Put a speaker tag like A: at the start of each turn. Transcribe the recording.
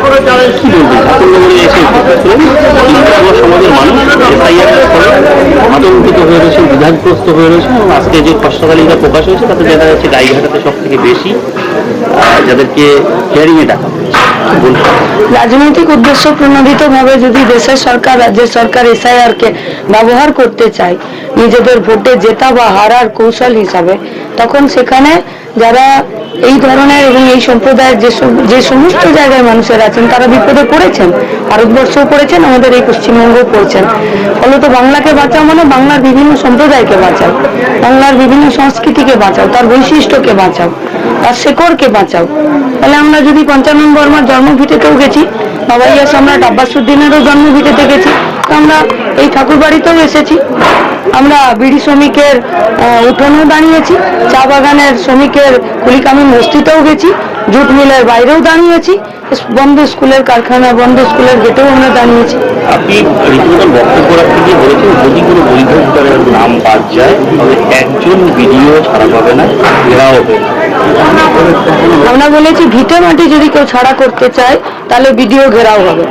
A: কি বলবেন ঠাকুরনগরে এসে সমাজের মানুষ আতঙ্কিত হয়ে রয়েছেন, বিধানগ্রস্ত হয়ে রয়েছেন এবং আজকে যে খসড়া তালিকা প্রকাশ হয়েছে তাতে দেখা যাচ্ছে গাইঘাটাতে সব থেকে বেশি যাদেরকে হিয়ারিং এ ডাকা
B: রাজনৈতিক উদ্দেশ্য প্রণোদিত ভাবে যদি দেশের সরকার, রাজ্যের সরকার এসআইআর কে ব্যবহার করতে চায় নিজেদের ভোটে জেতা বা হারার কৌশল হিসাবে, তখন সেখানে যারা এই ধরনের এবং এই সম্প্রদায়ের যে সমস্ত জায়গায় মানুষের আছেন তারা বিপদে পড়েছেন, ভারতবর্ষও পড়েছেন, আমাদের এই পশ্চিমবঙ্গও পড়েছেন। ফলত বাংলাকে বাঁচাও মানে বাংলার বিভিন্ন সম্প্রদায়কে বাঁচাও, বাংলার বিভিন্ন সংস্কৃতিকে বাঁচাও, তার বৈশিষ্ট্যকে বাঁচাও, তার শেকড়কে বাঁচাও। তাহলে আমরা যদি পঞ্চানন বর্মার জন্মভিটেতেও গেছি, বাবাইয়া সম্রাট আব্বাসুদ্দিনেরও জন্মভিটেতে গেছি, তো আমরা এই ঠাকুর বাড়িতেও এসেছি, আমরা বিড়ি শ্রমিকের উঠোনেও দাঁড়িয়েছি, চা বাগানের শ্রমিকের কুলিকামিন বস্তিতেও গেছি, জুট মিলের বাইরেও দাঁড়িয়েছি, বন্ধ স্কুলের কারখানা, বন্ধ স্কুলের গেটেও আমরা দাঁড়িয়েছি।
A: আপনি রীতিমতো বক্তব্য রাখতে গিয়ে বলেছেন যদি কোনো বৈধ ভোটারের নাম বাদ যায় তবে একজন ভিডিও ছাড়া পাবে না, ঘেরাও হবে।
B: আমরা বলেছি ভিটে মাটি যদি কেউ ছাড়া করতে চায় তাহলে ভিডিও ঘেরাও হবে।